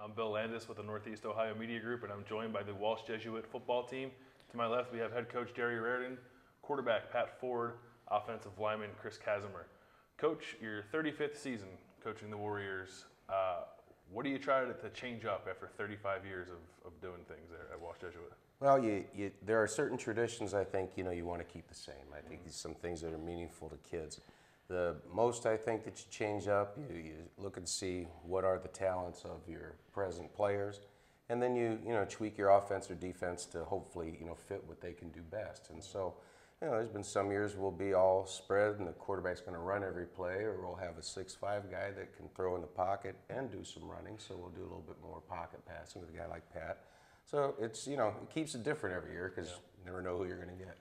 I'm Bill Landis with the Northeast Ohio Media Group, and I'm joined by the walsh-jesuit-football team. To my left, we have head coach Gerry Rardin, quarterback Pat Ford, offensive lineman Chris Kazimir. Coach, your 35th season coaching the Warriors. What do you try to change up after 35 years of doing things there at Walsh-Jesuit? Well, there are certain traditions I think you want to keep the same. I think some things that are meaningful to kids. The most I think that you change up, you look and see what are the talents of your present players, and then you tweak your offense or defense to hopefully fit what they can do best. And so there's been some years we'll be all spread and the quarterback's going to run every play, or we'll have a 6'5" guy that can throw in the pocket and do some running. So we'll do a little bit more pocket passing with a guy like Pat. So it's it keeps it different every year because you never know who you're going to get.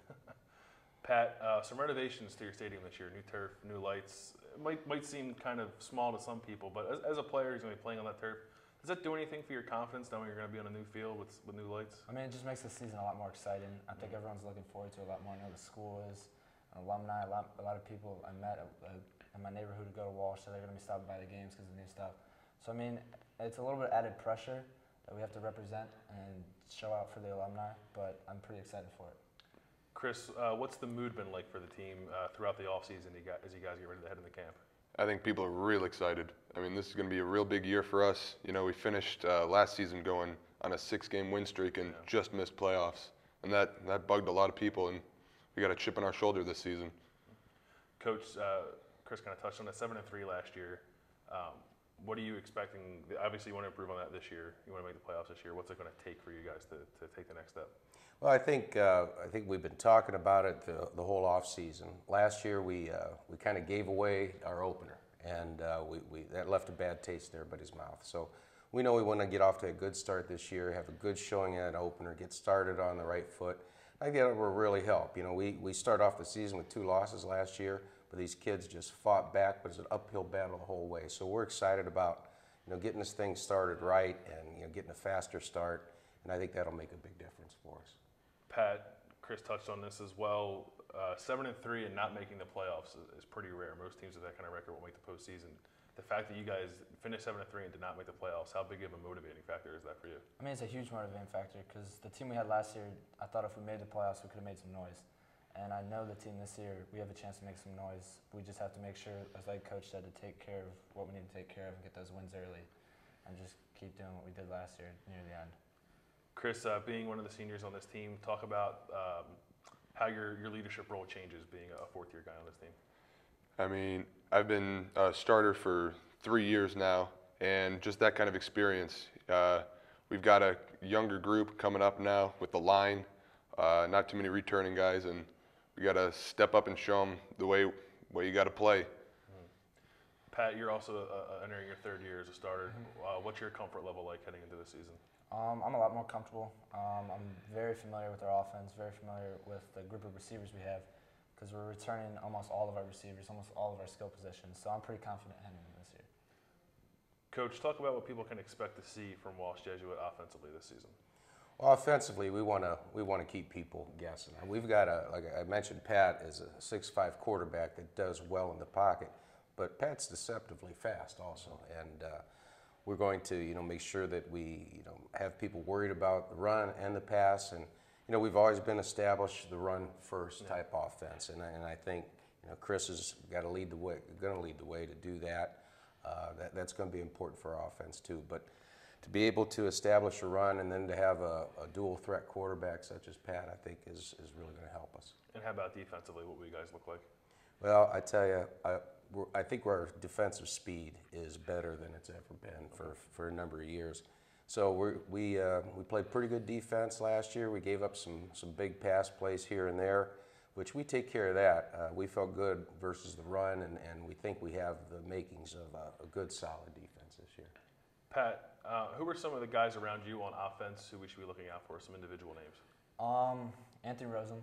Pat, some renovations to your stadium this year, new turf, new lights. It might seem kind of small to some people, but as a player who's going to be playing on that turf, does that do anything for your confidence knowing you're going to be on a new field with new lights? I mean, it just makes the season a lot more exciting. I think everyone's looking forward to it a lot more. I know the school is, alumni, a lot of people I met in my neighborhood who go to Walsh, so they're going to be stopping by the games because of the new stuff. So, I mean, it's a little bit added pressure that we have to represent and show out for the alumni, but I'm pretty excited for it. Chris, what's the mood been like for the team throughout the offseason as you guys get ready to head into camp? I think people are real excited. I mean, this is going to be a real big year for us. We finished last season going on a 6-game win streak and just missed playoffs. And that bugged a lot of people, and we got a chip on our shoulder this season. Coach, Chris kind of touched on it, 7-3 last year. What are you expecting? Obviously, you want to improve on that this year. You want to make the playoffs this year. What's it going to take for you guys to take the next step? Well, I think we've been talking about it the whole off season. Last year we kind of gave away our opener, and that left a bad taste in everybody's mouth. So we know we want to get off to a good start this year, have a good showing at opener, get started on the right foot. I think that will really help. We start off the season with 2 losses last year, but these kids just fought back, but it's an uphill battle the whole way. So we're excited about getting this thing started right and getting a faster start, and I think that'll make a big difference for us. Pat, Chris touched on this as well. 7-3 and not making the playoffs is pretty rare. Most teams with that kind of record won't make the postseason. The fact that you guys finished 7-3 and did not make the playoffs, how big of a motivating factor is that for you? I mean, it's a huge motivating factor because the team we had last year, I thought if we made the playoffs, we could have made some noise. And I know the team this year, we have a chance to make some noise. We just have to make sure, as like Coach said, to take care of what we need to take care of and get those wins early and just keep doing what we did last year near the end. Chris, being one of the seniors on this team, talk about how your leadership role changes being a fourth-year guy on this team. I mean, I've been a starter for 3 years now, and just that kind of experience. We've got a younger group coming up now with the line, not too many returning guys, and we got to step up and show them the way you got to play. Pat, you're also entering your 3rd year as a starter. What's your comfort level like heading into the season? I'm a lot more comfortable. I'm very familiar with our offense, very familiar with the group of receivers we have because we're returning almost all of our receivers, almost all of our skill positions. So I'm pretty confident heading into this year. Coach, talk about what people can expect to see from Walsh-Jesuit offensively this season. Well, offensively, we want to keep people guessing. We've got like I mentioned, Pat is a 6'5" quarterback that does well in the pocket, but Pat's deceptively fast also, and we're going to make sure that we have people worried about the run and the pass, and we've always been established the run first type offense, and I think Chris has got to lead the way, going to lead the way to do that. That's going to be important for our offense too, but to be able to establish a run and then to have a dual threat quarterback such as Pat, I think is really going to help us. And how about defensively? What will you guys look like? Well, I tell you, I think our defensive speed is better than it's ever been for a number of years. So we played pretty good defense last year. We gave up some big pass plays here and there, which we take care of that. We felt good versus the run, and we think we have the makings of a good, solid defense this year. Pat, who are some of the guys around you on offense who we should be looking out for? Some individual names. Anthony Rosen,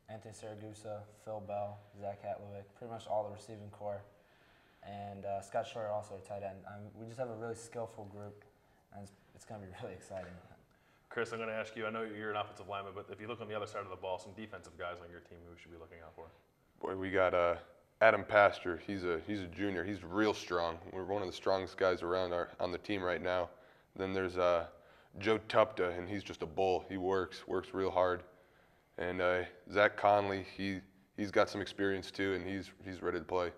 Anthony Saragusa, Phil Bell, Zach Hatlewick, pretty much all the receiving core, and Scott Shore also a tight end. We just have a really skillful group, and it's going to be really exciting. Chris, I'm going to ask you, I know you're an offensive lineman, but if you look on the other side of the ball, some defensive guys on your team who we should be looking out for. Boy, we got Adam Pastor. He's a junior. He's real strong. We're one of the strongest guys around on the team right now. Then there's Joe Tupta, and he's just a bull. He works real hard. And Zach Conley, he's got some experience too, and he's ready to play.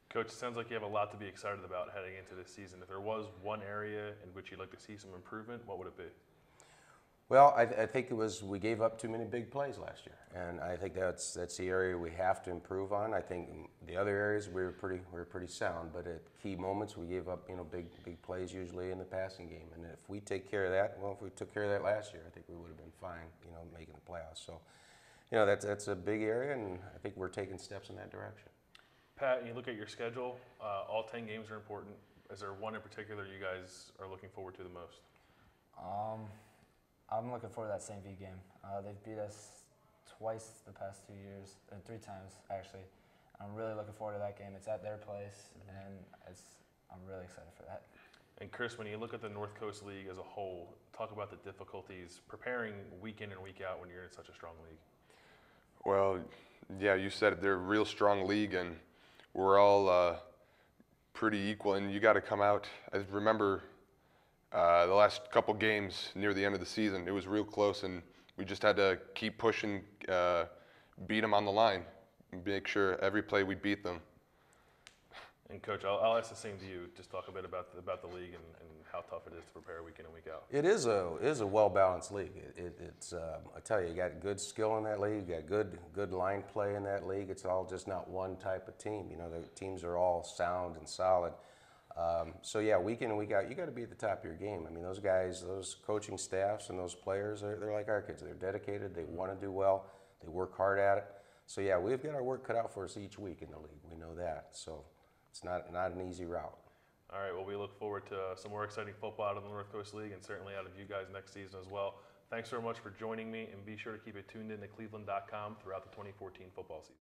Coach, it sounds like you have a lot to be excited about heading into this season. If there was one area in which you'd like to see some improvement, what would it be? Well, I think it was we gave up too many big plays last year, and I think that's the area we have to improve on. I think the other areas we were pretty sound, but at key moments we gave up big plays usually in the passing game. And if we take care of that, well, if we took care of that last year, I think we would have been fine, making the playoffs. So, that's a big area, and I think we're taking steps in that direction. Pat, you look at your schedule. All 10 games are important. Is there one in particular you guys are looking forward to the most? I'm looking forward to that St. V game. They've beat us twice the past 2 years, 3 times actually. I'm really looking forward to that game. It's at their place, and I'm really excited for that. And Chris, when you look at the North Coast League as a whole, talk about the difficulties preparing week in and week out when you're in such a strong league. Well, yeah, you said it. They're a real strong league, and we're all pretty equal. And you got to come out. I remember the last couple games near the end of the season, it was real close, and we just had to keep pushing, beat them on the line, make sure every play we beat them. And Coach, I'll ask the same to you. Just talk a bit about the league and how tough it is to prepare week in and week out. It is a well-balanced league. It's I tell you, you got good skill in that league. You got good line play in that league. It's all just not one type of team. The teams are all sound and solid. So yeah, week in and week out, you got to be at the top of your game. I mean, those guys, those coaching staffs, and those players, they're like our kids. They're dedicated. They want to do well. They work hard at it. So yeah, we've got our work cut out for us each week in the league. We know that. So it's not an easy route. All right, well, we look forward to some more exciting football out of the North Coast League and certainly out of you guys next season as well. Thanks so much for joining me, and be sure to keep it tuned in to cleveland.com throughout the 2014 football season.